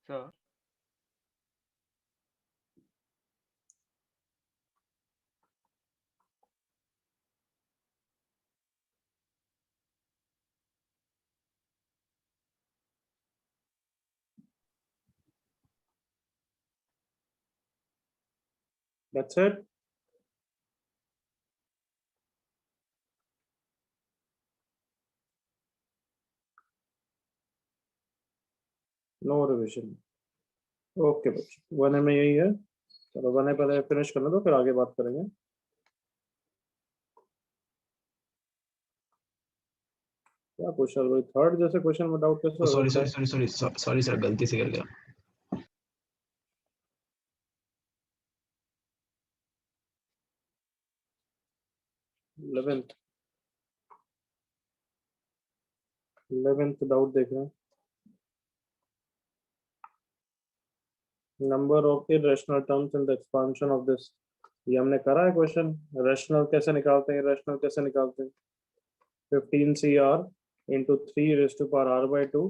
Sir, That's it. No revision. Okay बच्चों, one में यही है। चलो वन पहले फिनिश करने दो, फिर आगे बात करेंगे। क्या क्वेश्चन, वही थर्ड जैसे क्वेश्चन में डाउट कैसे हो सकता है? सॉरी सर, गलती से कर गया। 11th डाउट देख रहे हैं। Number of irrational terms in the expansion of this. ये हमने करा है क्वेश्चन। रैशनल कैसे निकालते हैं, इरेशनल कैसे निकालते हैं? 15 CR into 3 raise to power R by 2।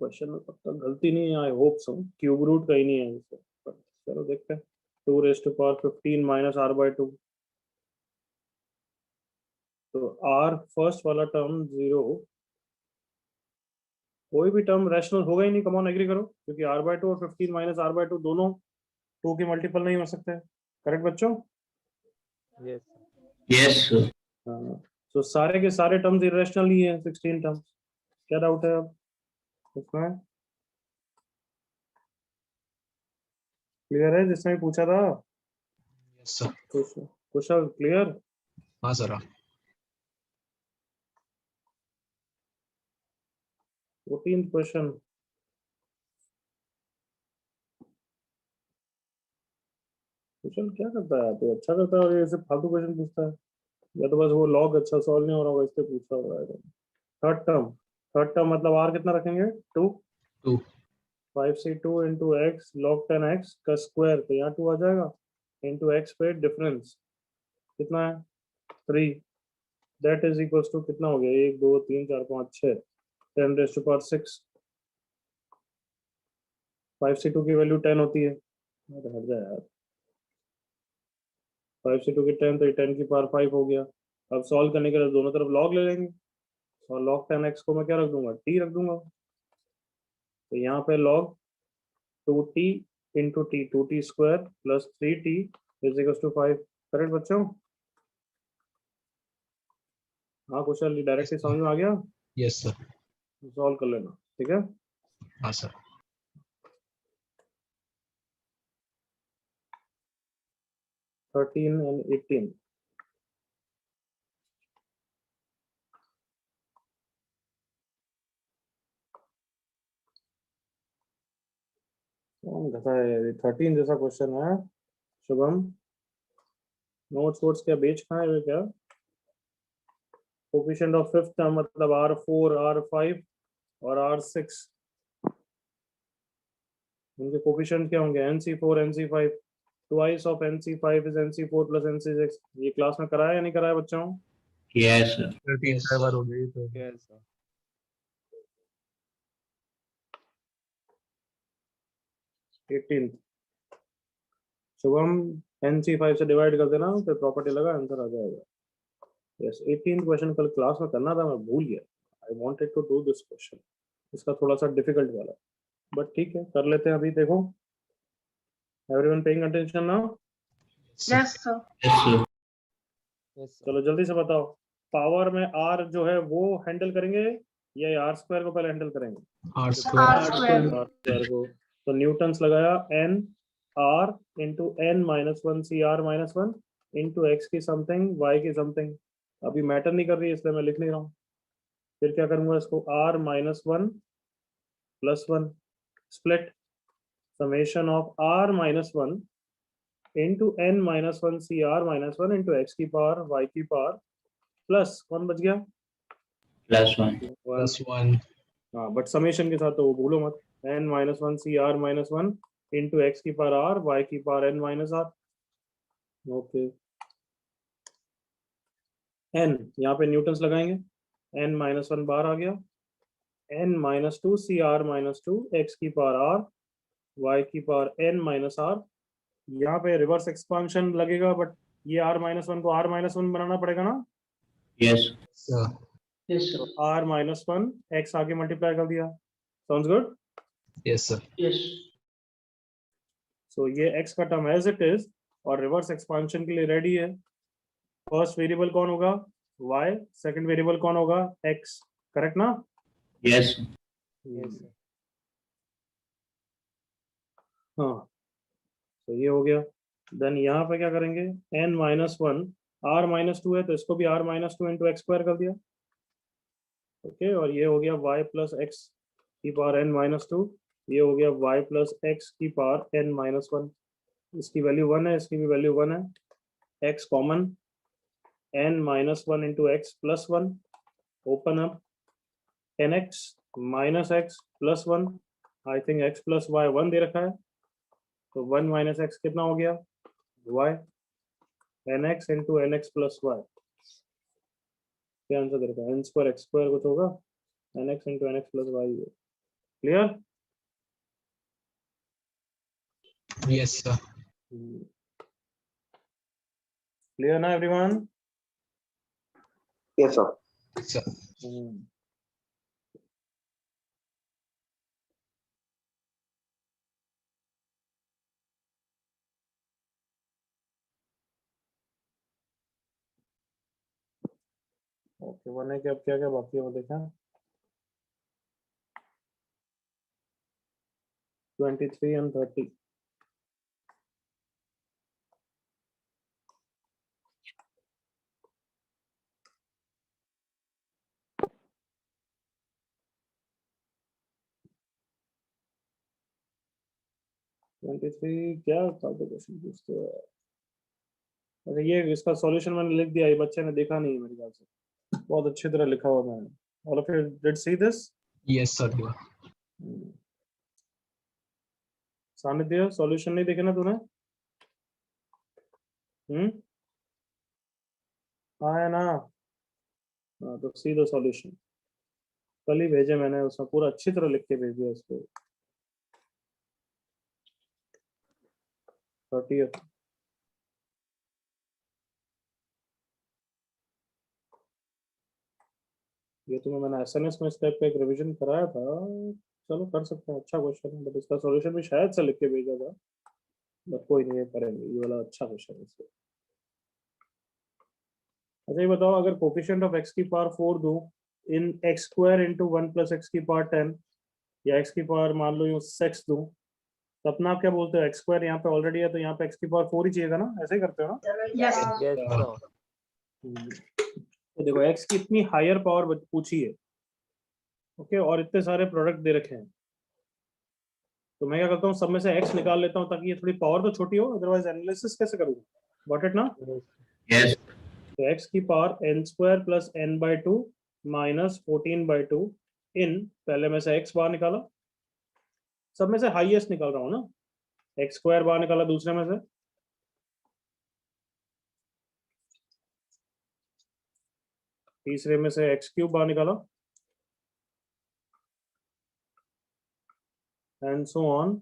Question में पक्का गलती नहीं है, I hope so. Cube root का ही नहीं है इससे, चलो देखते हैं। 2 raise to power 15 minus R by 2। तो R फर्स्ट वाला टर्म 0, कोई भी टर्म रैशनल होगा ही नहीं। कम ऑन एग्री करो, क्योंकि R by 2 और 15 माइनस R by 2 दोनों 2 के मल्टीपल नहीं हो सकते। करेक्ट बच्चों? yes. Yes sir. तो सारे के सारे टर्म्स इरेशनल ही हैं, 16 टर्म्स। क्या डाउट है अब इसमें? क्लियर है जिसने भी पूछा था? Yes sir. कुशल क्लियर? हाँ सर। 14th question. कुशल क्या करता है? तो अच्छा करता है और ये सिर्फ फालतू क्वेश्चन पूछता है, या तो बस वो लॉग अच्छा सॉल्व नहीं हो रहा होगा इसलिए पूछ रहा होगा। थर्ड टर्म मतलब आर कितना रखेंगे? 2। 2 5c2 into x log 10x का स्क्वायर, तो यहाँ 2 आ जाएगा, इंटू एक्स पे डिफरेंस कितना है? 3। दैट इज इक्वल्स टू कितना हो गया? 1 2 3 4 5 6, 10 रेज़ टू पावर 6। 5c2 की वैल्यू 10 होती है। अरे हट जा यार, 5c2 की 10, तो ये 10 की पावर 5 हो गया। अब सॉल्व करने के लिए दोनों तरफ लॉग ले लेंगे, और log 10x को मैं क्या रख दूंगा? t रख दूंगा। तो यहाँ पे log 2t into T, 2t square plus 3t is equal to 5। Correct बच्चों? हाँ कुशल, डायरेक्टली समझ में आ गया? Yes sir. सॉल्व कर लेना, ठीक है? हाँ सर। 13 and 18। कौन घटा है? 13 जैसा क्वेश्चन है। शुभम, नोट्स क्या बेच कहाँ है क्या? कोफिशिएंट ऑफ फिफ्थ टर्म मतलब R4 R5 और R6, उनके कोफिशिएंट क्या होंगे? NC4 NC5। Twice of NC5 is NC4 plus NC6। ये क्लास में कराया या नहीं कराया बच्चों? Yes sir. 13 बार हो गई तो। Yes, sir. 18। शुभम, NC5 से डिवाइड कर देना, फिर प्रॉपर्टी लगा, आंसर आ जाएगा। यस, 18 क्वेश्चन कल क्लास में करना था, मैं भूल गया। I wanted to do this question. इसका थोड़ा सा डिफिकल्ट वाला, बट ठीक है, कर लेते हैं अभी। देखो, everyone paying attention now? Yes sir. Yes sir. Yes, sir. चलो जल्दी से बताओ, पावर में आर जो है वो हैंडल करेंगे या आर स्क्वायर को पहले हैंडल करेंगे? R R square. Square. R square को। तो न्यूटन्स लगाया, N R into N minus one C R minus one into X की समथिंग वाई की समथिंग। अभी मैटर नहीं कर रही है इसलिए मैं लिख नहीं रहा हूँ। फिर क्या करूंगा इसको? R minus one plus one split summation of R minus one into N minus one C R minus one into X की पावर वाई की पावर प्लस कौन बच गया? +1। +1 हाँ, बट समेशन के साथ तो वो भूलो मत। N minus one C R minus one into X की पावर आर वाई की power N minus R. Okay, N यहाँ पे न्यूटन्स लगाएंगे, एन माइनस वन बार आ गया, n minus 2 CR minus 2 x की पावर r y की पावर n minus r। यहाँ पे रिवर्स एक्सपांशन लगेगा, बट ये r minus 1 को r minus 1 बनाना पड़ेगा ना। Yes. Sir. Yes, तो r minus 1 x आगे मल्टीप्लाई कर दिया। Sounds good? Yes, sir. Yes. So ये x का टर्म एज इट इज और रिवर्स एक्सपांशन के लिए रेडी है। फर्स्ट वेरिएबल कौन होगा? y, सेकंड वेरिएबल कौन होगा? x, करेक्ट ना? Yes. Yes, sir. हाँ, तो ये हो गया। देन यहाँ पे क्या करेंगे? n minus 1 r minus 2 है तो इसको भी r minus 2 into x square कर दिया। ओके, और ये हो गया y plus x की पावर n minus 2, ये हो गया y plus x की पावर n minus 1। इसकी वैल्यू 1 है, इसकी भी वैल्यू 1 है। x common, n minus 1 into x plus 1, open up, nx minus x plus 1, I think x plus y 1 दे रखा है, तो 1 minus x कितना हो गया? y, nx into nx plus y। क्या आंसर दे रखा है? n स्क्वायर x स्क्वायर कुछ होगा, nx into nx plus y। Clear? Yes, sir. Clear ना everyone? Yes, sir. Sir. Okay, one है कि अब क्या क्या बाकी है वो देखा। 23 and 30। क्या क्वेश्चन पूछते हैं? अच्छा, ये इसका सॉल्यूशन मैंने लिख दिया, ये बच्चे ने देखा नहीं है मेरे ख्याल से, बहुत अच्छी तरह लिखा हुआ मैंने। All of you did see this? Yes, sir. सानिध्य, सॉल्यूशन नहीं देखे ना तूने? हाँ है ना? हाँ, तो सी द सॉल्यूशन। कल ही भेजे मैंने, उसमें पूरा अच्छी तरह लिख के भेज दिया उसको। 30th। ये तुम्हें मैंने एसएनएस में स्टेप पे एक रिवीजन कराया था, चलो कर सकते हैं, अच्छा क्वेश्चन है, बट इसका सॉल्यूशन भी शायद से लिख के भेजा था, बट कोई नहीं, ये करेंगे, ये वाला अच्छा क्वेश्चन है इसको। अच्छा, ये बताओ, अगर कोफिशिएंट ऑफ x की पावर 4 दूं इन x square into 1 plus x की पावर 10, या x की पावर मान लो यूं 6 दूं, तो अपना आप क्या बोलते हो? x स्क्वायर यहाँ पे ऑलरेडी है तो यहाँ पे x की पावर 4 ही चाहिएगा ना, ऐसे ही करते हो ना? Yes, sir. तो देखो x की इतनी हायर पावर पूछी है, ओके, और इतने सारे प्रोडक्ट दे रखे हैं, तो मैं क्या करता हूँ, सब में से x निकाल लेता हूँ ताकि ये थोड़ी पावर तो छोटी हो, अदरवाइज एनालिसिस कैसे करूँगा? गॉट इट ना? Yes. तो x की power n square plus n by 2 minus 14/2 इन, पहले में से x बाहर निकाला, सब में से हाईएस्ट निकाल रहा हूँ ना, x स्क्वायर बाहर निकाला दूसरे में से, तीसरे में से x क्यूब बाहर निकाला, एंड सो ऑन।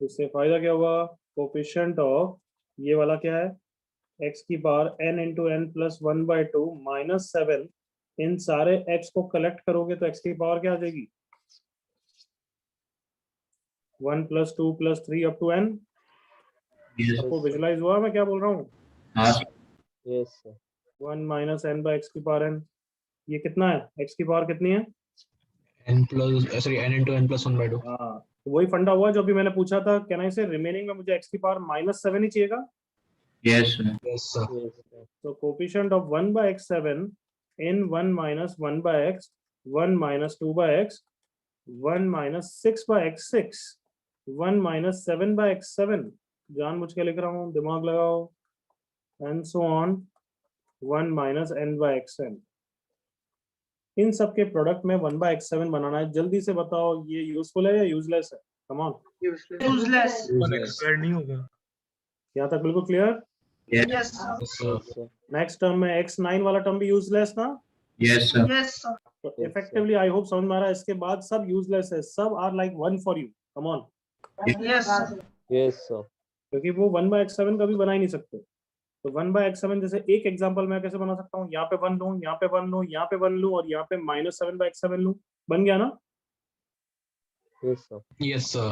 इससे फायदा क्या हुआ? कोफिशिएंट ऑफ ये वाला क्या है? x की power n into N plus 1/2 minus 7, इन सारे x को कलेक्ट करोगे तो x की पावर क्या आ जाएगी? 1 plus 2 plus 3 up to n। Yes. आपको विजुलाइज हुआ मैं क्या बोल रहा हूँ? हाँ, Yes, sir. 1 minus n by x की पावर n, ये कितना है? x की पावर कितनी है? N into n plus 1/2. हाँ, तो वही फंडा हुआ जो भी मैंने पूछा था, कैन आई से रिमेनिंग में मुझे x की पावर माइनस 7 ही चाहिएगा। yes, sir. Yes, sir. Yes, sir. So coefficient of 1 by x7 in 1 minus 1 by x, 1 minus 2 by x, 1 minus 6 by x6, 1 minus 7 by x7, जानबूझ के लिख रहा हूँ, दिमाग लगाओ, and so on, 1 minus n by xn। इन सब के product में 1 by x7 बनाना है। जल्दी से बताओ, ये यूजफुल है या यूजलेस है? Come on, Useless. Square नहीं होगा. यहाँ तक बिल्कुल clear? Yes. Yes, sir. Yes, sir. Yes, sir. Next term में x9 वाला टर्म भी यूजलेस ना? Yes, sir. Yes, sir. तो Yes, इफेक्टिवली आई होप समझ में आ रहा है, इसके बाद सब यूजलेस है, सब are like one for you, come on, Yes, sir. Yes, sir. क्योंकि वो 1/x7 कभी बना ही नहीं सकते। तो 1/x7 जैसे एक एग्जांपल मैं कैसे बना सकता हूँ, यहाँ पे 1 लूँ, यहाँ पे 1 लूँ, यहाँ पे 1 लूँ और यहाँ पे -7/x7 लूँ, बन गया ना? Yes, sir. Yes, sir.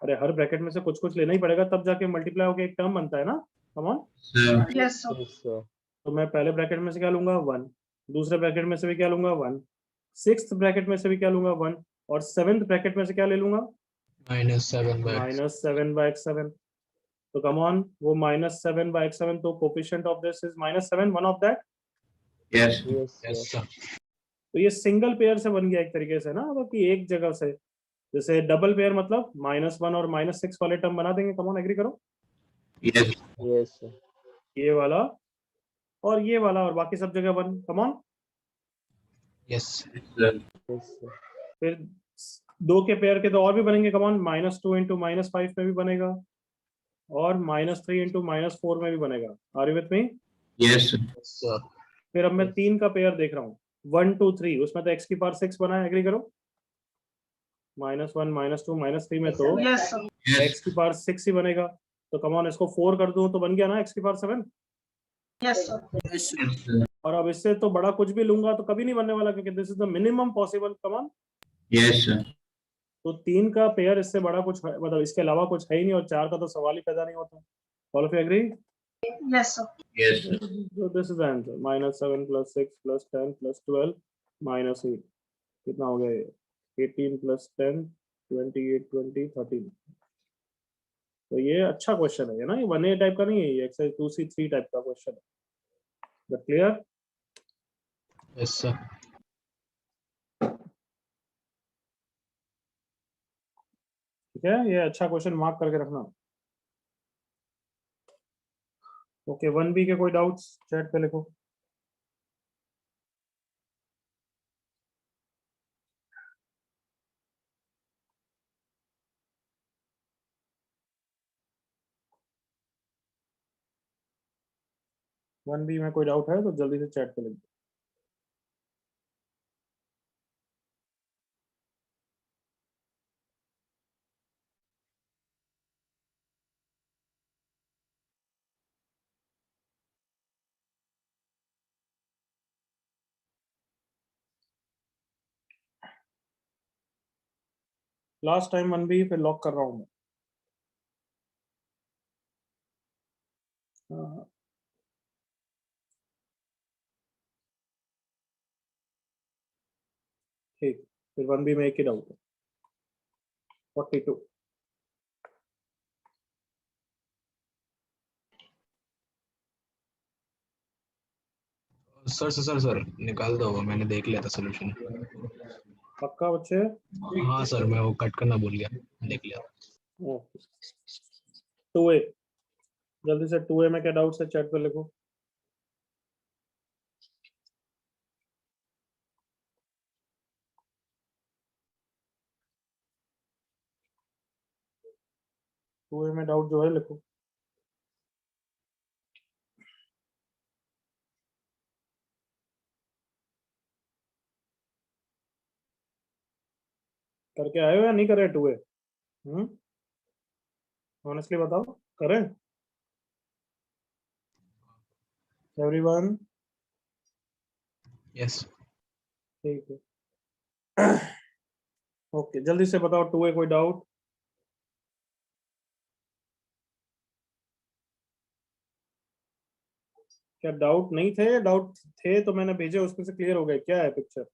अरे हर ब्रैकेट में से कुछ कुछ लेना ही पड़ेगा, तब जाके मल्टीप्लाई होकर एक टर्म बनता है ना, come on. Sir. Yes, sir. Yes, sir. तो मैं पहले ब्रैकेट में से क्या लूंगा 1, दूसरे ब्रैकेट में से भी क्या लूंगा 1, सिक्स्थ ब्रैकेट में से भी क्या लूंगा 1 और सेवेंथ ब्रैकेट में से क्या ले लूंगा -7 by -7/x7। तो कम ऑन, वो -7/x7, तो coefficient of this is -7, one of that. Yes. Yes, Yes, sir. sir. तो ये सिंगल पेयर से बन गया एक तरीके से ना, मतलब कि एक जगह से। जैसे डबल पेयर मतलब -1 और -6 वाले टर्म बना देंगे, कम ऑन एग्री करो, Yes. Yes, sir. ये वाला और ये वाला और बाकी सब जगह 1, कम on. Yes. Sir. Yes, sir. फिर दो के पेयर के तो और भी बनेंगे, कम ऑन, -2 × -5 में भी बनेगा और -3 × -4 में भी बनेगा। Are you with me? Yes, sir. Yes, sir. फिर अब मैं 3 का पेयर देख रहा हूँ, 1 2 3, उसमें तो x⁻6 बना है, एग्री करो। -1 -2 -3 में तो Yes, sir. Yes. x⁻6 ही बनेगा। तो कम ऑन, इसको 4 कर दूं तो बन गया ना x⁻7। Yes, sir. Yes, sir. और अब इससे तो बड़ा कुछ भी लूंगा तो कभी नहीं बनने वाला, क्योंकि this is the minimum possible, come on. Yes, sir. तो 3 का पेयर इससे बड़ा कुछ है, मतलब इसके अलावा कुछ है ही नहीं, और 4 का तो सवाल ही पैदा नहीं होता। All of you agree? Yes, sir. Yes, sir. So this is the answer. -7 + 6 + 10 + 12 -8, कितना हो गया ये? 18 + 10 28 20 13। तो ये अच्छा क्वेश्चन है ना, ये 1A टाइप का नहीं है, ये एक्सरसाइज 2C3 टाइप का क्वेश्चन है। But clear? Yes, sir. ठीक है, ये अच्छा क्वेश्चन मार्क करके रखना। ओके, 1B के कोई डाउट्स चैट पे लिखो। वन बी में कोई डाउट है तो जल्दी से चैट पे लिख दो। लास्ट टाइम 1B पे लॉक कर रहा हूँ मैं। हाँ, ठीक, फिर 1B में एक ही डाउट है, 42। सर निकाल दो, वो मैंने देख लिया था सॉल्यूशन। पक्का बच्चे? हाँ सर, मैं वो कट करना भूल गया, देख लिया। 2A, जल्दी से 2A में क्या डाउट्स है चैट पे लिखो। टू ए में डाउट जो है लिखो। करके आए हो या नहीं करे 2A? ऑनेस्टली बताओ, करें एवरीवन? यस। ठीक है, ओके, जल्दी से बताओ 2A कोई डाउट? क्या डाउट नहीं थे? डाउट थे तो मैंने भेजे, उसमें से क्लियर हो गए, क्या है पिक्चर?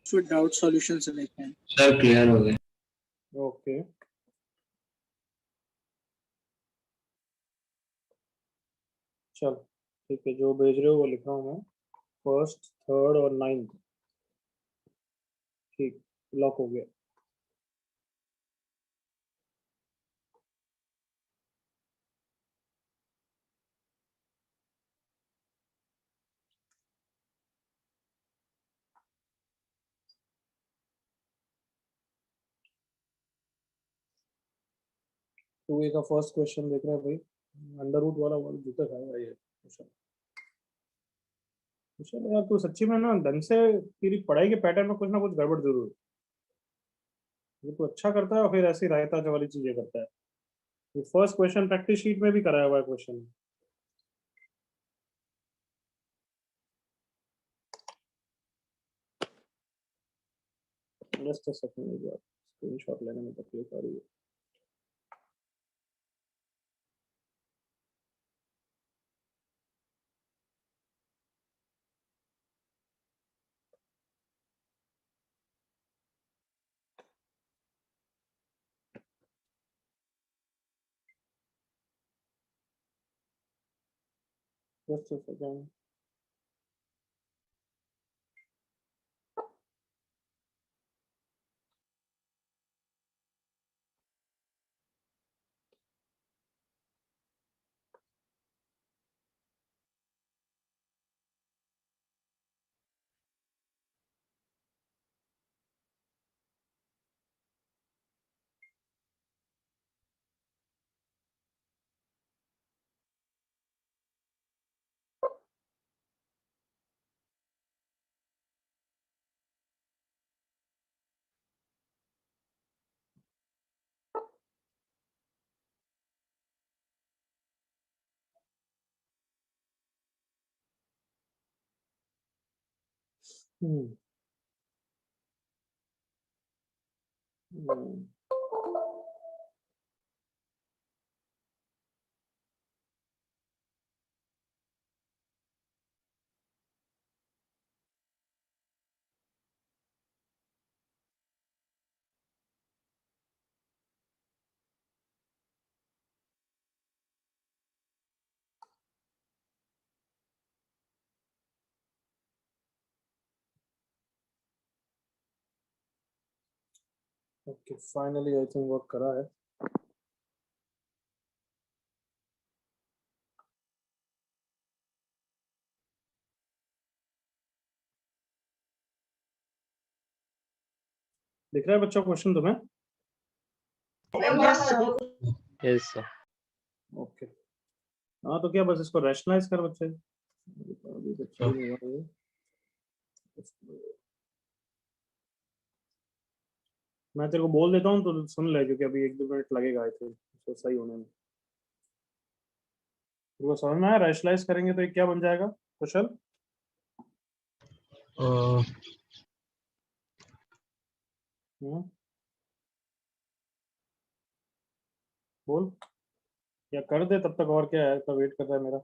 फिर डाउट सॉल्यूशन से देखते हैं। Sir, clear हो गए। ओके, चल ठीक है, जो भेज रहे हो वो लिखा हूँ मैं, फर्स्ट, थर्ड और 9th। ठीक, लॉक हो गया। टू ए का फर्स्ट क्वेश्चन देख रहे हैं भाई, अंडर रूट वाला जूता खाएगा ये क्वेश्चन। चलो यार, तू सच्ची में ना ढंग से तेरी पढ़ाई के पैटर्न में कुछ ना कुछ गड़बड़ जरूर है। ये तू अच्छा करता है और फिर ऐसी रायता वाली चीजें करता है। ये फर्स्ट क्वेश्चन प्रैक्टिस शीट में भी कराया हुआ है क्वेश्चन। जस्ट अ सेकंड यार, स्क्रीनशॉट लेने में तकलीफ आ रही है। Just a second. Hmm hmm, okay finally I think work करा है। दिख रहा है बच्चों क्वेश्चन तुम्हें? Yes, sir. Yes sir. Okay हाँ, तो क्या बस इसको रैशनलाइज कर बच्चे। अभी बच्चे नहीं हुआ ये। मैं तेरे को बोल देता हूँ तो सुन ले, क्योंकि अभी 1-2 मिनट लगेगा आई थिंक तो सही होने में। तेरे को समझ में आया? रैशनलाइज करेंगे तो ये क्या बन जाएगा कुशल? हम्म, बोल या कर दे तब तक। और क्या है, तो वेट कर रहा है मेरा।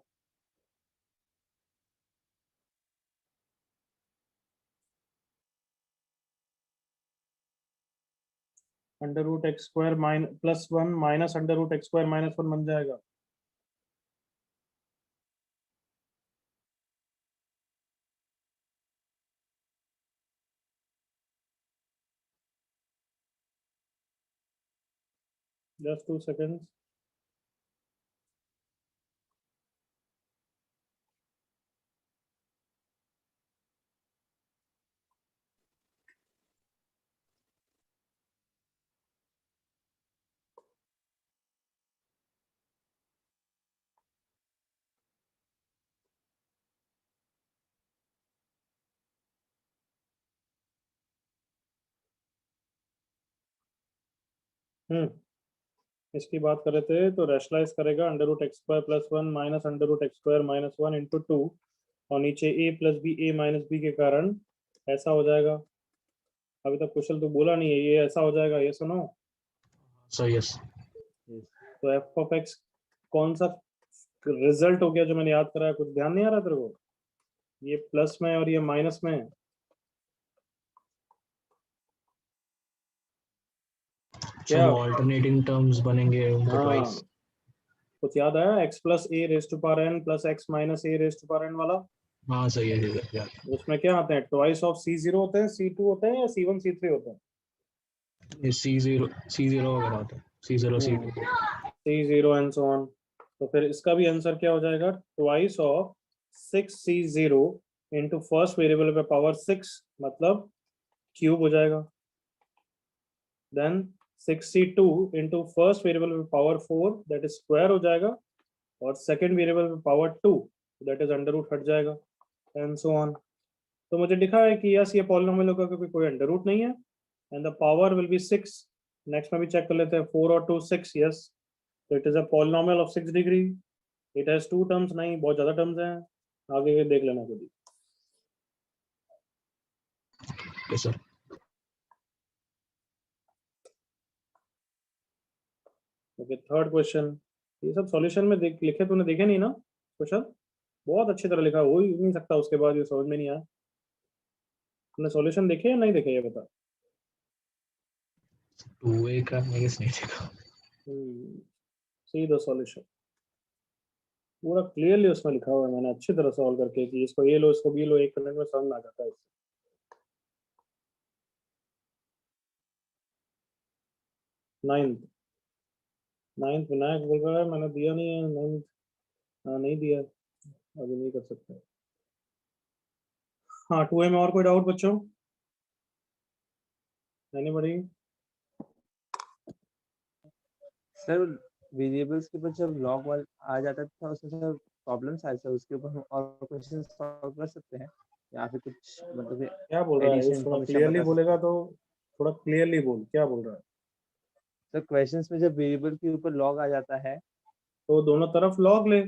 Under root X square +1 minus under root X square -1 बन जाएगा। Just 2 seconds. इसकी बात कर रहे थे तो रैशनलाइज करेगा under root X square +1 minus under root X square -1 into 2 और नीचे a + b a - b के कारण ऐसा हो जाएगा। अभी तक कुशल तो बोला नहीं है, ये ऐसा हो जाएगा, ये सुनो। Sir yes. तो एफ ऑफ एक्स कौन सा रिजल्ट हो गया जो मैंने याद कराया? कुछ ध्यान नहीं आ रहा तेरे को? ये प्लस में और ये माइनस में। सर वो अल्टरनेटिंग टर्म्स बनेंगे उनको हाँ, ट्वाइस। कुछ याद आया? x + a⁴n + x - a⁴n वाला। हाँ सही है यार। उसमें क्या आते हैं? ट्वाइस ऑफ c0 होते हैं, c2 होते हैं या c1 c3 होते हैं? ये C0 वगैरह होता है, C0 C2। c0 and so on. तो फिर इसका भी आंसर क्या हो जाएगा? Twice of 6c0 into first variable पे पावर 6 मतलब क्यूब हो जाएगा। Then 6c2 into first variable पे पावर 4 दैट इज स्क्वायर हो जाएगा, और सेकंड वेरिएबल पे power 2 that is under root हट जाएगा। And so on. तो मुझे दिखा है कि यस ये पॉलिनोमियल होगा क्योंकि कोई अंडर रूट नहीं है and the power will be 6। Next में भी चेक कर लेते हैं 4 और 2 6 यस। तो it is a polynomial of 6 degree. It has 2 terms, नहीं बहुत ज्यादा टर्म्स हैं, आगे के देख लेना खुद ही। Yes sir. Okay third question. ये सब सॉल्यूशन में देख लिखे तूने देखे नहीं ना क्वेश्चन? बहुत अच्छी तरह लिखा, हो ही नहीं सकता उसके बाद ये समझ में नहीं आया। तुमने सॉल्यूशन देखे या नहीं देखे ये बता। 2A का मैं गेस नहीं देखा। सी द सॉल्यूशन पूरा क्लियरली उसमें लिखा हुआ है मैंने अच्छी तरह सॉल्व करके कि इसको ये लो इसको बी लो, एक मिनट में समझ में आ जाता है। नाइन्थ विनायक बोल रहा है मैंने दिया नहीं है नाइन्थ। हाँ नहीं दिया, अभी नहीं कर सकते। हाँ 2A में और कोई डाउट बच्चों? एनीबॉडी? सर वेरिएबल्स के ऊपर जब लॉग वाल आ जाता था उसमें सर प्रॉब्लम्स आए सर, उसके ऊपर हम और क्वेश्चन सॉल्व कर सकते हैं या फिर कुछ मतलब क्या बोल रहा है? एडिशन थोड़ा इन्फॉर्मेशन क्लियरली बता बोलेगा सकते हैं? तो थोड़ा क्लियरली बोल, क्या बोल रहा है? सर क्वेश्चंस में जब वेरिएबल के ऊपर लॉग आ जाता है तो दोनों तरफ लॉग ले।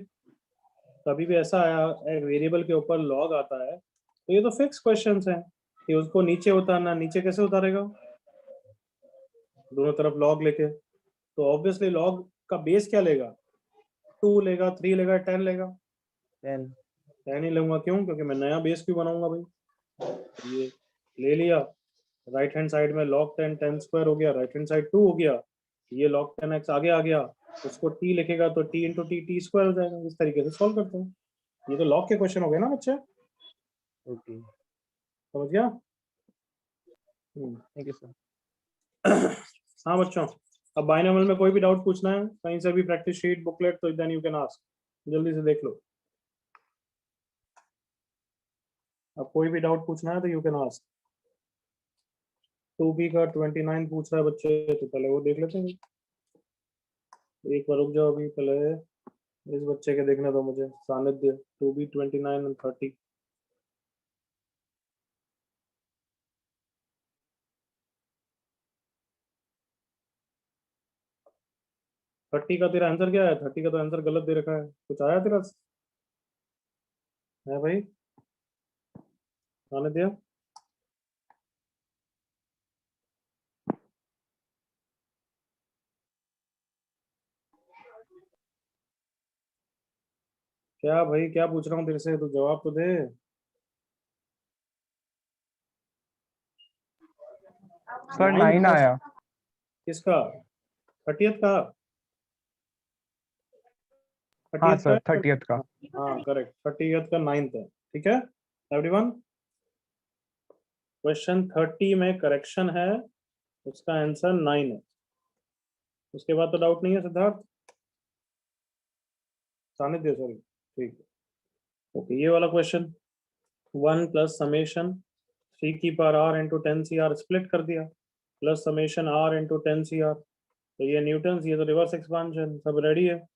कभी भी ऐसा आया एक वेरिएबल के ऊपर लॉग आता है तो ये तो फिक्स क्वेश्चंस हैं कि उसको नीचे उतारना, नीचे कैसे उतारेगा दोनों तरफ लॉग लेके? तो ऑब्वियसली लॉग का बेस क्या लेगा? 2 लेगा, 3 लेगा, 10 लेगा? 10 10 ही लूंगा। क्यों? क्योंकि मैं नया बेस क्यों बनाऊंगा भाई। ये ले लिया, राइट हैंड साइड में log 10 10 स्क्वायर हो गया, राइट हैंड साइड 2 हो गया, ये log 10x आगे आ गया, उसको t लिखेगा तो t into T T square हो जाएगा। इस तरीके से सॉल्व करते हैं। ये तो लॉग के क्वेश्चन हो गए ना बच्चे, ओके समझ गया? Thank you sir. हाँ बच्चों, अब बाइनोमियल में कोई भी डाउट पूछना है कहीं से भी, प्रैक्टिस शीट बुकलेट, तो देन यू कैन आस्क, जल्दी से देख लो। अब कोई भी डाउट पूछना है तो यू कैन आस्क। 2B का 29 पूछ रहा है बच्चे, तो पहले वो देख लेते हैं। एक बार रुक जाओ, अभी पहले इस बच्चे के देखने दो मुझे, सानिध्य 2B 29 and 30। थर्टी का तेरा आंसर क्या है? 30 का तो आंसर गलत दे रखा है, कुछ आया तेरा है भाई? आने दिया। क्या भाई क्या पूछ रहा हूँ तेरे से, तू जवाब तो दे। सर 9 आया। किसका? 30th का? हाँ 30th सर का? 30th का। हाँ करेक्ट, 30th का 9th है। ठीक है एवरीवन, क्वेश्चन 30 में करेक्शन है, उसका आंसर 9 है। उसके बाद तो डाउट नहीं है सिद्धार्थ? सानिध्य सॉरी, ठीक है ओके। ये वाला क्वेश्चन 1 प्लस समेशन 3 की power r into 10 CR split कर दिया, plus summation r into 10 CR, तो ये न्यूटन्स, ये तो रिवर्स एक्सपांशन, सब रेडी है।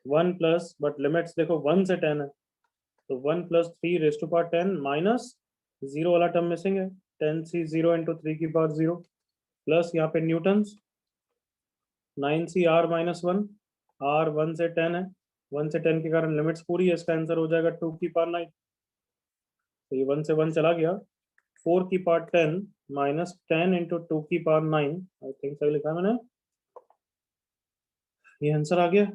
1 प्लस, बट लिमिट्स देखो 1 से 10 है, तो 1 plus 3 raise to power 10 minus 0 वाला टर्म मिसिंग है, 10C 0 इंटू 3 की पावर 0, प्लस यहाँ पे Newton's 9C r minus 1, r 1 से 10 है, 1 से 10 के कारण लिमिट्स पूरी है, इसका आंसर हो जाएगा 2 की पावर 9। तो ये 1 से 1 चला गया, 4 की पावर 10 माइनस 10 इंटू 2 की पावर 9, आई थिंक सही लिखा है मैंने, ये आंसर आ गया।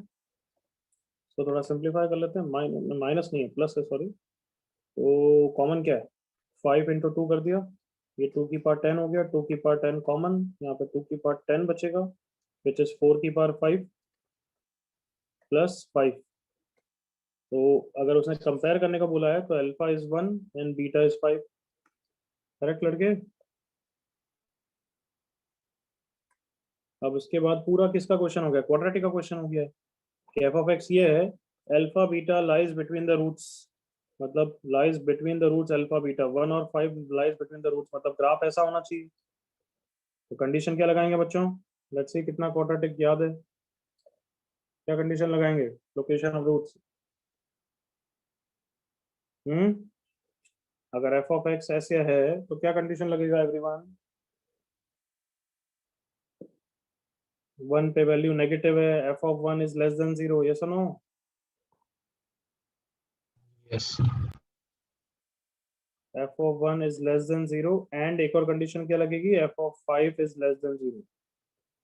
तो थोड़ा सिंप्लीफाई कर लेते हैं, माइनस नहीं है प्लस है सॉरी, तो कॉमन क्या है? 5 इंटू 2 कर दिया, ये 2 की पावर 10 हो गया, 2 की पावर 10 कॉमन, यहाँ पे 2 की पावर 10 बचेगा विच इज 4 की पावर 5 प्लस 5। तो अगर उसने कंपेयर करने का बोला है तो alpha is 1 and beta is 5, correct लड़के? अब उसके बाद पूरा किसका क्वेश्चन हो गया? क्वाड्रेटिक का क्वेश्चन हो गया है कि एफ ऑफ एक्स ये है, alpha beta lies between the roots, मतलब lies between the roots alpha beta 1 और 5 लाइज बिटवीन द रूट्स, मतलब ग्राफ ऐसा होना चाहिए। तो कंडीशन क्या लगाएंगे बच्चों? लेट्स सी कितना क्वाड्रेटिक याद है, क्या कंडीशन लगाएंगे? लोकेशन ऑफ रूट्स, अगर एफ ऑफ एक्स ऐसे है तो क्या कंडीशन लगेगा एवरीवन? 1 पे वैल्यू नेगेटिव है, f of 1 is less than 0, yes और no? Yes f of 1 is less than 0 and एक और कंडीशन क्या लगेगी? F of 5 is less than 0.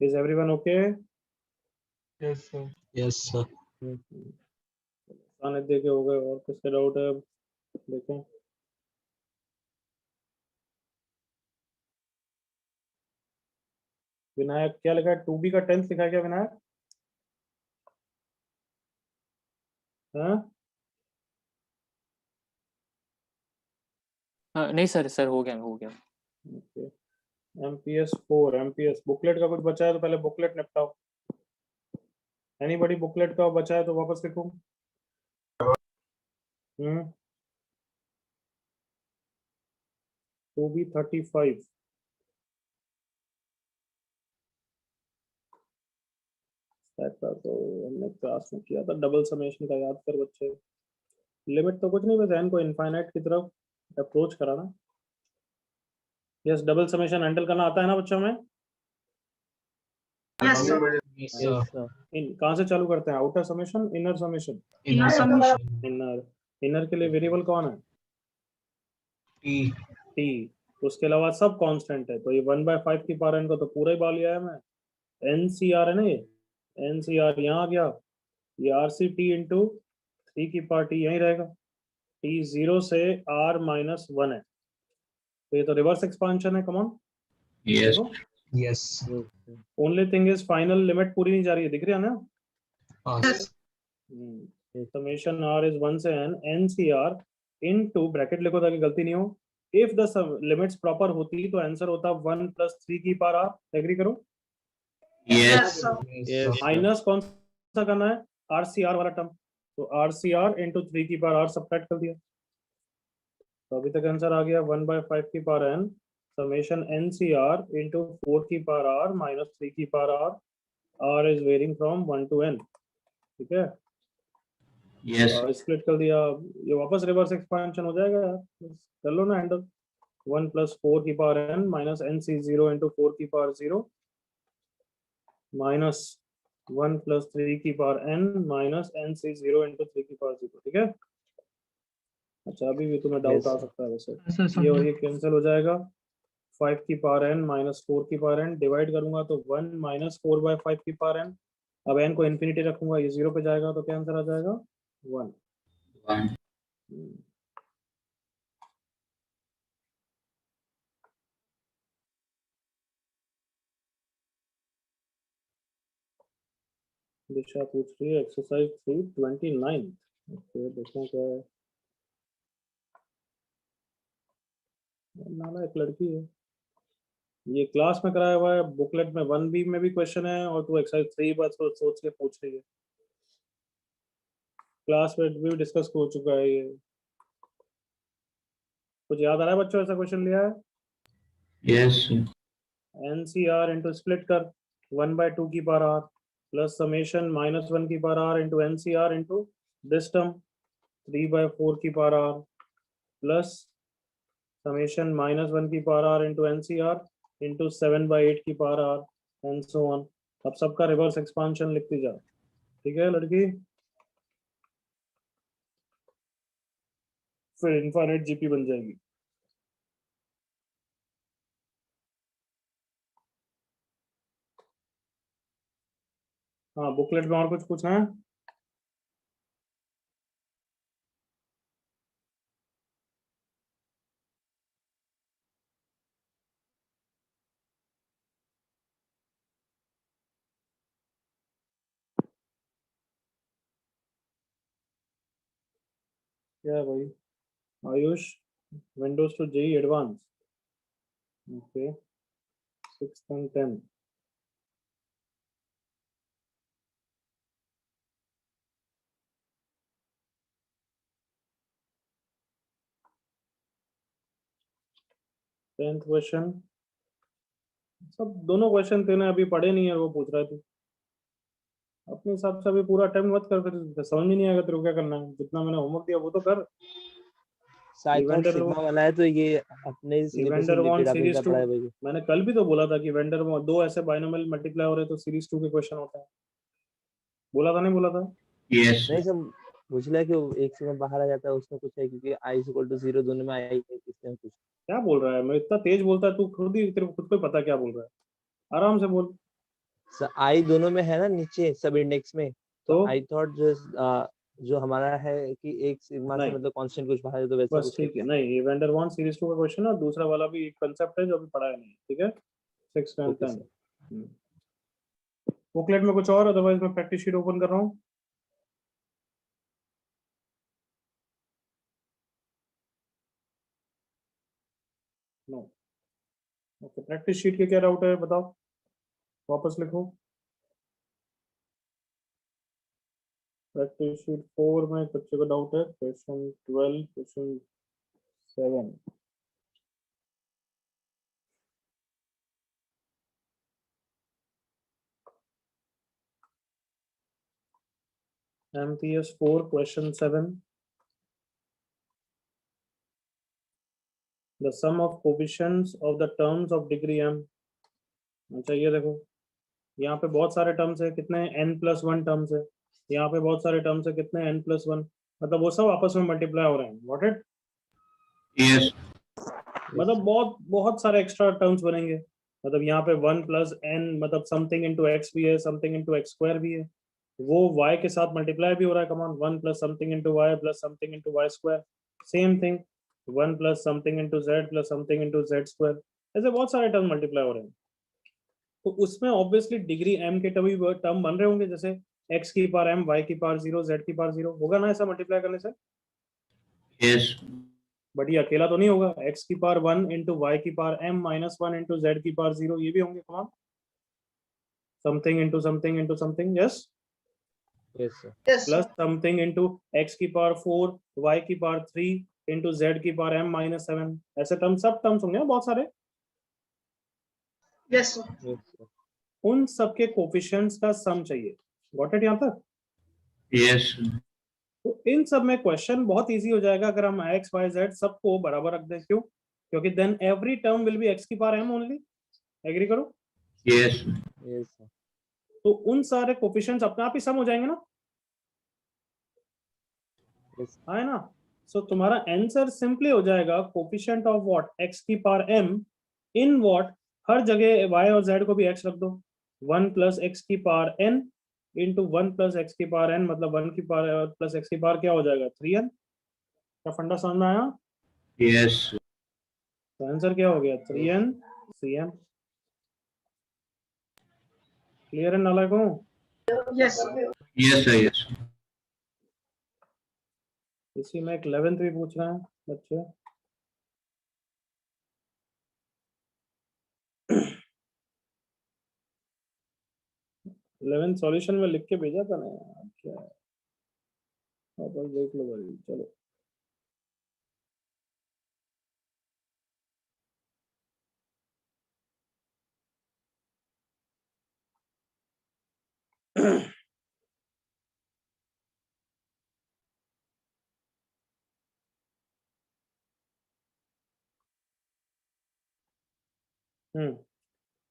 Is everyone okay? Yes sir. Yes sir आने देखे हो गए, और किसका डाउट है? देखें। विनायक क्या लिखा है? 2b का 10th लिखा है क्या विनायक? हाँ नहीं सर, सर हो गया हो गया। ओके। एमपीएस 4 एमपीएस बुकलेट का कुछ बचा है तो पहले बुकलेट निपटाओ। एनीबॉडी बुकलेट का बचा है तो वापस लिखो। 2b35 तो हमने क्लास में किया था, डबल समेशन का याद कर बच्चे। लिमिट तो कुछ नहीं, बस एन को इनफाइनाइट की तरफ अप्रोच कराना। यस, डबल समेशन हैंडल करना आता है ना बच्चों में? Yes sir. Yes yes sir sir. इन कहाँ से चालू करते हैं? Outer summation, inner summation? Inner summation. Inner. Inner के लिए वेरिएबल कौन है? T t. उसके अलावा सब कांस्टेंट है, तो ये 1/5 की पावर n को तो पूरा ही बाल लिया है मैं। एनसीआर है ना ये, एनसीआर यहाँ आ गया, ये आरसी टी इंटू 3 की पावर टी यहीं रहेगा। टी 0 से r-1 है, तो ये तो रिवर्स एक्सपांशन है। Come on Yes. Yes only thing is final limit पूरी नहीं जा रही है, दिख रही है ना? पास समेशन r इज 1 से n एनसीआर इनटू ब्रैकेट लिखो ताकि गलती नहीं हो। इफ द लिमिट्स प्रॉपर होती तो आंसर होता 1 + 3 की पावर r। एग्री करो? Yes. Yes sir. Yes minus कौन सा करना है? आरसीआर वाला टर्म, तो आरसीआर इंटू 3 की पावर r सब्ट्रैक्ट कर दिया, तो अभी तक आंसर आ गया 1/5 की power n summation NCR into 4 की पावर r माइनस 3 की power r। r is varying from 1 to n, ठीक है? Yes. स्प्लिट कर दिया, ये वापस रिवर्स एक्सपांशन हो जाएगा यार, कर लो ना हैंडल। 1 + 4 की power n minus nc0 into 4 की पावर 0 माइनस 1 + 3 की power n minus nc0 into 3 की पावर 0, ठीक है? अच्छा, अभी भी तुम्हें डाउट Yes, आ sir. सकता है वैसे। ये और ये कैंसिल हो जाएगा, 5 की पावर n माइनस 4 की पावर n डिवाइड करूंगा तो 1 माइनस 4/5 की पावर n। अब n को इन्फिनिटी रखूंगा, ये 0 पे जाएगा, तो क्या आंसर आ जाएगा? 1। 1. दिशा पूछ रही है एक्सरसाइज 329। ओके, देखो क्या है। नाला एक लड़की है, ये क्लास में कराया हुआ है, बुकलेट में 1b में भी क्वेश्चन है, और तू एक्सरसाइज 3 बार सोच के पूछ रही है। क्लास में भी डिस्कस हो चुका है ये। कुछ याद आ रहा है बच्चों? ऐसा क्वेश्चन लिया है? Yes. एनसीआर इंटू स्प्लिट कर 1/2 की पावर r प्लस समेशन -1 की power r into NCR into this term 3/4 की पावर r प्लस समेशन -1 की power r into NCR into 7/8 की power r and so on. अब सबका रिवर्स एक्सपांशन लिखती जा, ठीक है लड़की? फिर इनफाइनाइट जीपी बन जाएगी। हाँ, बुकलेट में और कुछ पूछना है? क्या है भाई? आयुष, Windows to JEE advance, okay, 6th and 10th। Question, सब दोनों क्वेश्चन तेने अभी पढ़े नहीं है, वो पूछ रहा है तू। अपने हिसाब से अभी पूरा टाइम मत कर, फिर समझ में नहीं आएगा तेरे को क्या करना है। जितना मैंने होमवर्क दिया वो तो कर। साई थॉट Evander सिग्मा वाला है तो ये अपने सिलेबस से Evander Von रिलेटेड आपने सीरीज क्या 2 पढ़ा है भाई? मैंने कल भी तो बोला था कि वेंडर दो ऐसे बाइनोमियल मल्टीप्लाई हो रहे तो सीरीज 2 के क्वेश्चन होता है, बोला था नहीं बोला था? Yes. नहीं सब पूछ लिया कि वो एक सिग्मा बाहर आ जाता है उसमें कुछ है क्योंकि i = 0 दोनों में i इसमें कुछ क्या बोल रहा है? मैं इतना तेज बोलता है तू खुद ही, तेरे को खुद को पता क्या बोल रहा है, आराम से बोल। i दोनों में है ना नीचे सब इंडेक्स में, तो तो आई थॉट जो हमारा है कि एक सिग्मा से नहीं, मतलब कांस्टेंट कुछ बाहर है तो वैसा बस कुछ ठीक है। नहीं, ये वेंडर वॉन सीरीज 2 का क्वेश्चन है और दूसरा वाला भी एक कांसेप्ट है जो अभी पढ़ाया नहीं, ठीक है? 6 10 ओके 10 सर। बुकलेट में कुछ और, अदरवाइज मैं प्रैक्टिस शीट ओपन कर रहा हूँ। नो ओके, प्रैक्टिस शीट के क्या डाउट है बताओ, वापस लिखो। प्रैक्टिस शीट 4 में एक बच्चे को डाउट है, question 12 question 7। MTS 4 question 7, the sum of coefficients of the terms of degree m। अच्छा ये देखो, यहाँ पे बहुत सारे टर्म्स है, कितने n+1 टर्म्स है, यहाँ पे बहुत सारे टर्म्स है, कितने n+1, मतलब वो सब आपस में मल्टीप्लाई हो रहे हैं, व्हाट इट? Yes. मतलब बहुत बहुत सारे एक्स्ट्रा टर्म्स बनेंगे, मतलब यहाँ पे 1 + n मतलब समथिंग इंटू एक्स भी है, समथिंग इंटू एक्स स्क्वायर भी है, वो y के साथ मल्टीप्लाई भी हो रहा है, come on 1 + something into Y plus something into Y square, same thing 1 + something into Z plus something into Z square, ऐसे बहुत सारे टर्म मल्टीप्लाई हो रहे हैं। तो उसमें ऑब्वियसली डिग्री m के टर्म बन रहे होंगे, जैसे x की पावर m, y की पावर 0, z की पावर 0 होगा ना ऐसा मल्टीप्लाई करने से? Yes. बट ये अकेला तो नहीं होगा, x की पावर 1 इंटू वाई की power m minus 1 into z की पावर 0, ये भी होंगे common, something into something into something, yes, yes sir. Yes, plus sir. Something into x की पावर 4 y की पावर 3 इंटू जेड की पावर m माइनस 7, ऐसे term सब टर्म्स होंगे बहुत सारे। Yes, sir. Yes sir. उन सबके कोफिशिएंट्स का सम चाहिए, गॉट इट यहाँ तक? Yes. तो इन सब में क्वेश्चन बहुत इजी हो जाएगा अगर हम x y z सबको बराबर रख दें, क्यों? क्योंकि then every term will be x की पावर m ओनली, एग्री करो? Yes. Yes sir. तो उन सारे कोफिशिएंट्स अपने आप ही सम हो जाएंगे ना, यस है ना? सो तुम्हारा आंसर सिंपली हो जाएगा कोफिशिएंट ऑफ व्हाट, x की पावर m इन व्हाट, हर जगह y और z को भी x रख दो, 1 + x की पावर n इंटू 1 + x की पावर n, मतलब 1 की पावर प्लस x की पावर क्या हो जाएगा, 3n। क्या फंडा समझ में आया? Yes. तो आंसर क्या हो गया, 3n cm। क्लियर है नालायकों? Yes, sir. Yes, sir. Yes. इसी में एक 11th भी पूछ रहे हैं बच्चे। इलेवेंथ सॉल्यूशन में लिख के भेजा था ना यार, क्या है, बस देख लो भाई, चलो।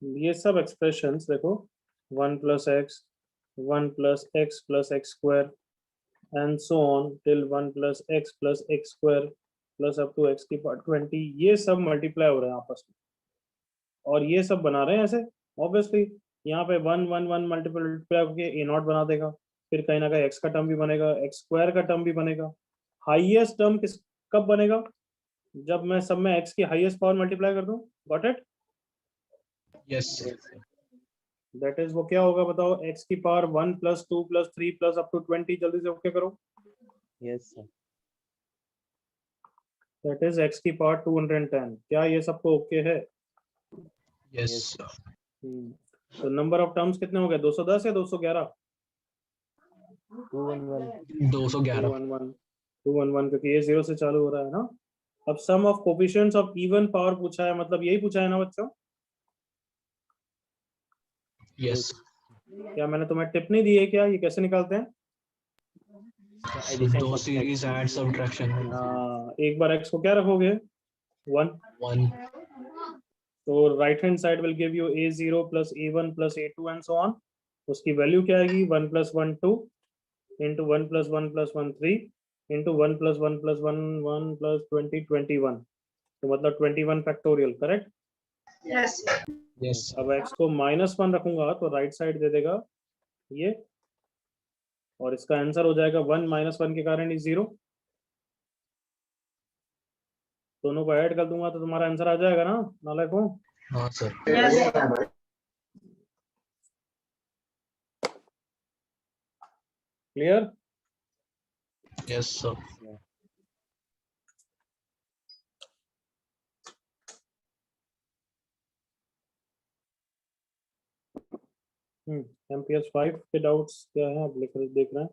ये सब एक्सप्रेशंस देखो, 1 + x 1 + x + x square and so on till 1 + x + x square plus up to x की पावर 20, ये सब मल्टीप्लाई हो रहे हैं आपस में और ये सब बना रहे हैं ऐसे। ऑब्वियसली यहाँ पे 1 1 1 मल्टीप्लाई होके a0 बना देगा, फिर कहीं ना कहीं x का टर्म भी बनेगा, x स्क्वायर का टर्म भी बनेगा। हाईएस्ट टर्म किस कब बनेगा, जब मैं सब में x की हाईएस्ट पावर मल्टीप्लाई कर दूं, got it? Yes that is वो क्या होगा बताओ, x की पावर 1 + 2 + 3 प्लस अप टू 20, जल्दी से ओके करो। Yes sir. That is x की पावर 210। क्या ये सबको ओके है? यस तो नंबर ऑफ टर्म्स कितने हो गए, 210 या 211? 211 211 211 क्योंकि ये 0 से चालू हो रहा है ना। अब sum of coefficients of even power पूछा है, मतलब यही पूछा है ना बच्चों? यस क्या मैंने तुम्हें टिप नहीं दी है क्या, ये कैसे निकालते हैं? एडिशन दो सीरीज ऐड सब्ट्रैक्शन हाँ, एक बार x को क्या रखोगे 1, 1 तो right hand side will give you a0 plus a1 plus a2 and so on. उसकी वैल्यू क्या आएगी 1 plus 1 2 into 1 plus 1 plus 1 3 into 1 plus 1 plus 1 1 plus 20 21, तो मतलब 21 फैक्टोरियल, करेक्ट। Yes. यस अब x को -1 रखूंगा तो राइट साइड दे देगा ये, और इसका आंसर हो जाएगा 1 -1 के कारण इज 0। दोनों को ऐड कर दूंगा तो तुम्हारा आंसर आ जाएगा ना नालायकों। हाँ sir Yes. Clear. Yes sir MPS 5 के डाउट्स क्या है आप लिख देख रहे हैं।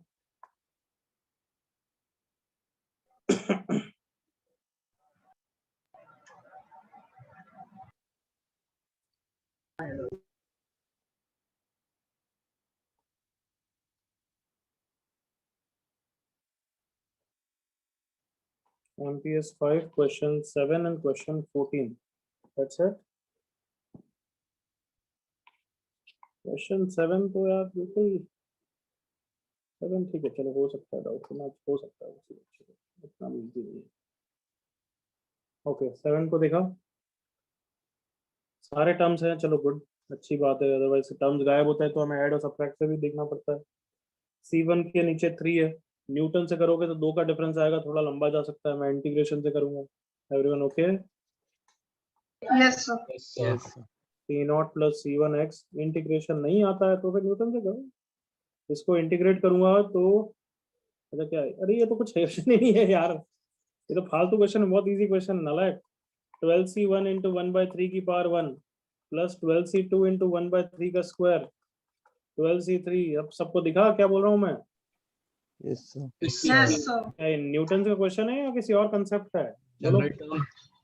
MPS 5 question 7 and question 14, that's it। Question 7 तो यार बिल्कुल 7 ठीक है, चलो हो सकता है डाउट हो सकता है, इतना इजी नहीं है। ओके 7 को देखा, सारे टर्म्स हैं, चलो गुड, अच्छी बात है, अदरवाइज टर्म्स गायब होता है तो हमें ऐड और सब्ट्रैक्ट से भी देखना पड़ता है। C1 के नीचे 3 है, न्यूटन से करोगे तो 2 का डिफरेंस आएगा, थोड़ा लंबा जा सकता है, मैं इंटीग्रेशन से करूंगा। Everyone okay? Yes, sir. Yes P0 plus C1x integration नहीं आता है तो फिर न्यूटन से करो। इसको इंटीग्रेट करूंगा तो अच्छा क्या है, अरे ये तो कुछ क्वेश्चन ही नहीं है यार, ये तो फालतू क्वेश्चन है, बहुत इजी क्वेश्चन नालायक। 12C1 इंटू 1/3 की पावर 1 प्लस 12C2 इंटू 1/3 का स्क्वायर 12C3। अब सबको दिखा क्या बोल रहा हूँ मैं? Yes sir Yes, sir. क्या ये न्यूटन का क्वेश्चन है या किसी और कंसेप्ट का है? बोलो।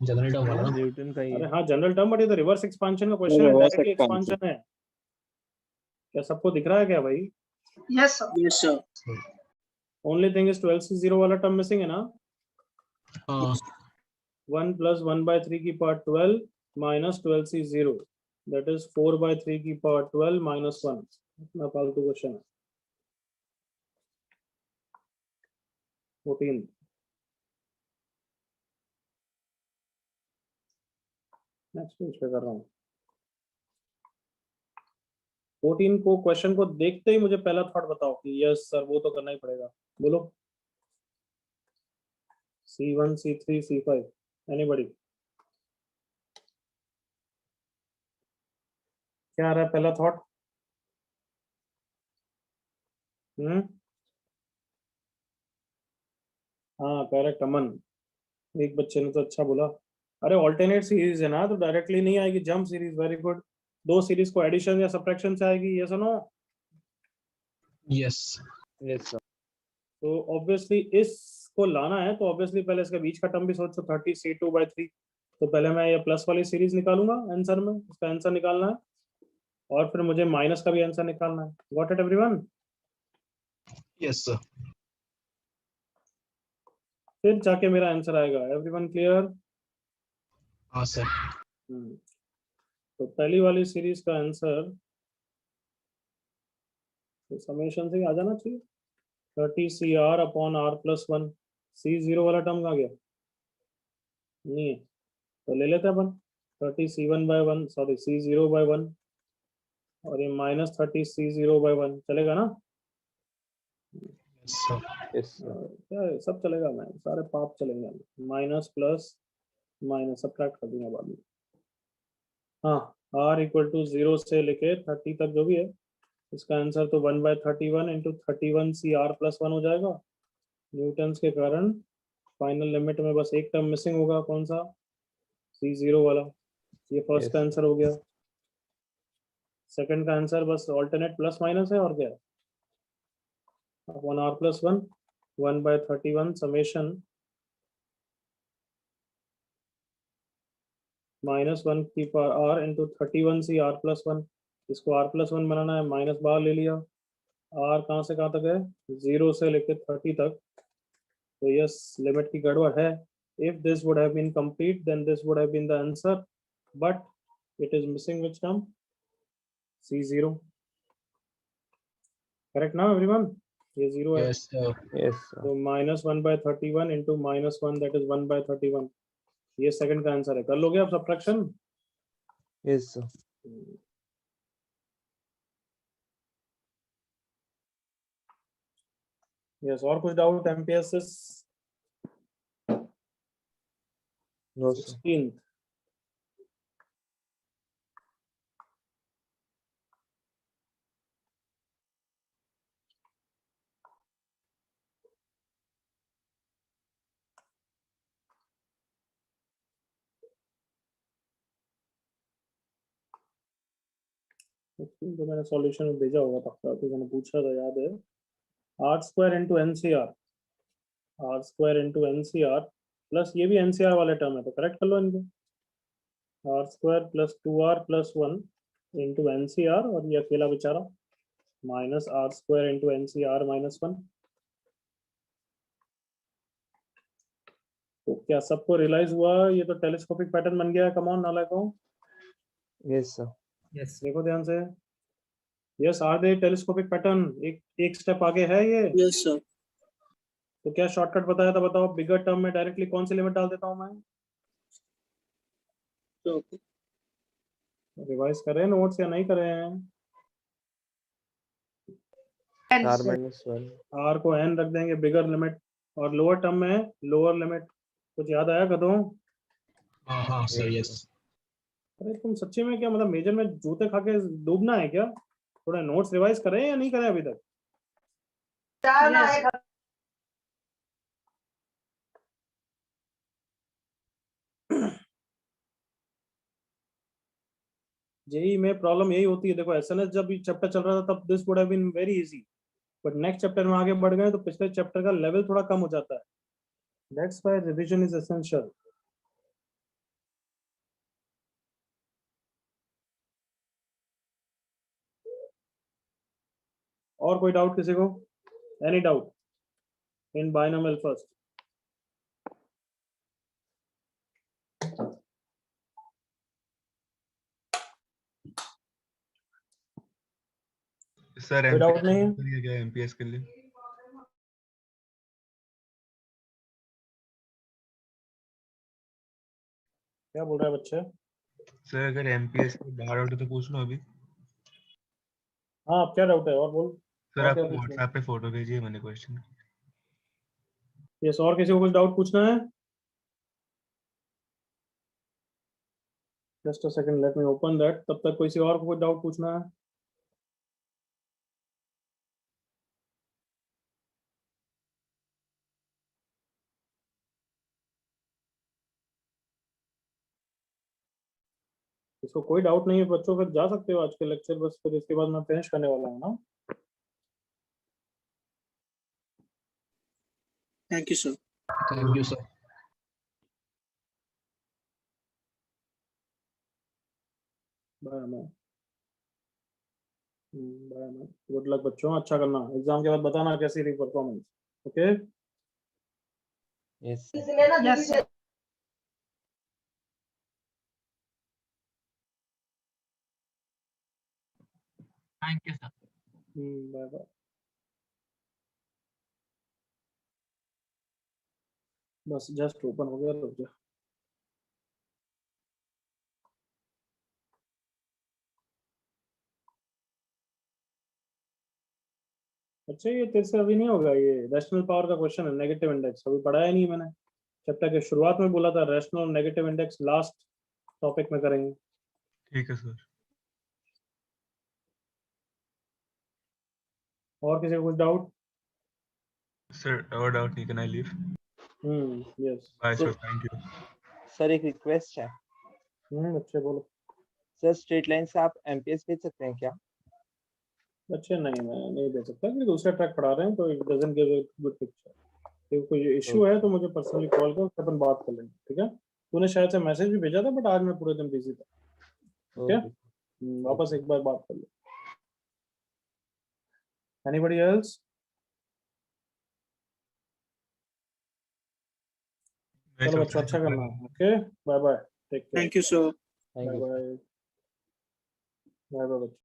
जनरल टर्म वाला ना न्यूटन का ही अरे है। हाँ जनरल टर्म, बट ये तो रिवर्स एक्सपांशन का क्वेश्चन है, डायरेक्टली एक्सपांशन है। क्या सबको दिख रहा है क्या भाई? Yes, sir. Yes, sir. Only thing is 12C0 वाला टर्म मिसिंग है ना। हाँ 1 प्लस 1/3 की power 12 minus 12C0, that is 4/3 की पावर 12 माइनस 1। इतना फालतू क्वेश्चन है। 14 नेक्स्ट पेज पे कर रहा हूँ। 14 को क्वेश्चन को देखते ही मुझे पहला थॉट बताओ कि यस सर वो तो करना ही पड़ेगा, बोलो। C1 C3 C5 anybody? क्या आ रहा है पहला थॉट? हाँ करेक्ट अमन, एक बच्चे ने तो अच्छा बोला। अरे ऑल्टरनेट सीरीज है ना तो डायरेक्टली नहीं आएगी, जंप सीरीज, वेरी गुड। दो सीरीज को एडिशन या सब्ट्रैक्शन से आएगी, ये सुनो। यस यस सर तो ऑब्वियसली इसको लाना है तो ऑब्वियसली पहले इसका बीच का टर्म भी सोचो 30C2/3। तो पहले मैं ये प्लस वाली सीरीज निकालूंगा आंसर में, इसका आंसर निकालना है, और फिर मुझे माइनस का भी आंसर निकालना है। Got it everyone? Yes sir फिर जाके मेरा आंसर आएगा। Everyone clear? हाँ सर तो पहली वाली सीरीज का आंसर तो समेशन से ही आ जाना चाहिए, 30CR upon R plus 1। C0 वाला टर्म कहाँ गया? नहीं है तो ले लेते हैं अपन 30C1/1, सॉरी C0/1, और ये माइनस 30C0/1 चलेगा ना? यस सर यस सर क्या है, सब चलेगा, मैं सारे पाप चलेंगे। माइनस प्लस माइनस सब्ट्रैक्ट कर दूंगा बाद में। हाँ R इक्वल टू 0 से लेके 30 तक जो भी है, इसका आंसर तो 1/31 इंटू 31CR प्लस 1 हो जाएगा। न्यूटन्स के कारण फाइनल लिमिट में बस एक टर्म मिसिंग होगा, कौन सा? C0 वाला। ये फर्स्ट का आंसर हो गया। सेकंड का आंसर बस ऑल्टरनेट प्लस माइनस है, और क्या है? अपॉन R प्लस 1 1/31 समेशन -1 की power R into 31C R plus 1। इसको R प्लस 1 बनाना है, माइनस बाहर ले लिया, आर कहाँ से कहाँ तक है, 0 से लेकर 30 तक, तो यस लिमिट की गड़बड़ है. If this would have been complete, then this would have been the answer, but it is missing which term? C0. Correct now everyone? ये 0 है. Yes, sir. Yes, sir. तो -1/31 into -1, that is 1/31. ये second का answer है. कर लोगे आप subtraction? Yes, sir. Yes. और कुछ डाउट एमपीएस No, sir. 16? तो मैंने सॉल्यूशन में भेजा होगा पक्का, तो मैंने पूछा था, याद है. R square into NCR, R square into NCR plus ये भी एनसीआर वाले टर्म है, तो करेक्ट कर लो इनको. R square plus 2r plus 1 into NCR, और ये अकेला बेचारा minus R square into NCR minus 1. तो क्या सबको रियलाइज हुआ? ये तो टेलीस्कोपिक पैटर्न बन गया है. कम ऑन नालायकों. Yes, sir. Yes. देखो ध्यान से. Yes, are they telescopic pattern? एक स्टेप आगे है ये. Yes, sir. तो क्या शॉर्टकट बताया था, बताओ. बिगर टर्म में डायरेक्टली कौन सी लिमिट डाल देता हूं मैं? Okay. रिवाइज करें नोट्स या नहीं करें? R minus 1. आर को एन रख देंगे बिगर लिमिट, और लोअर टर्म में लोअर लिमिट. कुछ याद आया कदों? हाँ सर. Yes. अरे तुम सच्ची में क्या मतलब मेजर में जूते खा के डूबना है क्या? थोड़ा नोट्स रिवाइज करें या नहीं करें अभी तक? Yes. जेई में प्रॉब्लम यही होती है. देखो एसएनएस जब चैप्टर चल रहा था तब this would have been very easy, but next chapter में आगे बढ़ गए तो पिछले चैप्टर का लेवल थोड़ा कम हो जाता है. That's why revision is essential. और कोई डाउट किसी को? Any doubt in binomial first? Sir कोई डाउट नहीं है? क्या एमपीएस के लिए? क्या बोल रहा है बच्चे? सर अगर एमपीएस के बाहर आउट तो पूछ लो अभी. हाँ, अब क्या डाउट है? और बोल. सर और आप क्या पूछना है? व्हाट्सएप पे फोटो भेजिए मैंने क्वेश्चन. यस. और किसी को कुछ डाउट पूछना है? Just a second, let me open that. तब तक किसी और को कुछ डाउट पूछना है? इसको कोई डाउट नहीं है बच्चों, फिर जा सकते हो आज के लेक्चर. बस फिर इसके बाद मैं फिनिश करने वाला हूँ ना. Thank you, sir. Thank you, sir. Bye ma'am. Good luck बच्चों. अच्छा करना. एग्जाम के बाद बताना कैसी रही performance. Okay. Yes, sir. Yes, sir. Thank you, sir. Bye bye. बस जस्ट ओपन हो गया. रुक जा. अच्छा, ये तेरे से अभी नहीं होगा. ये रैशनल पावर का क्वेश्चन है. नेगेटिव इंडेक्स अभी पढ़ाया नहीं मैंने. चैप्टर के शुरुआत में बोला था रैशनल और नेगेटिव इंडेक्स लास्ट टॉपिक में करेंगे. ठीक है सर. और किसी को कुछ डाउट? सर और डाउट नहीं. Can I leave? Yes. Bye sir. Thank you. Sir एक रिक्वेस्ट है. अच्छे बोलो. सर स्ट्रेट लाइन से आप एमपीएस भेज सकते हैं क्या? अच्छे नहीं, मैं नहीं दे सकता क्योंकि दूसरा ट्रैक पढ़ा रहे हैं, तो it doesn't give a good picture. if कोई इशू है तो मुझे पर्सनली कॉल कर, अपन बात कर लेंगे. ठीक है. तूने शायद से मैसेज भी भेजा था, बट आज मैं पूरे दिन बिजी था. ठीक है. वापस एक बार बात कर लो. Anybody else? चलो बच्चों अच्छा करना, okay bye bye, take care, thank you sir. Thank bye you. Bye, bye bye बच्चों।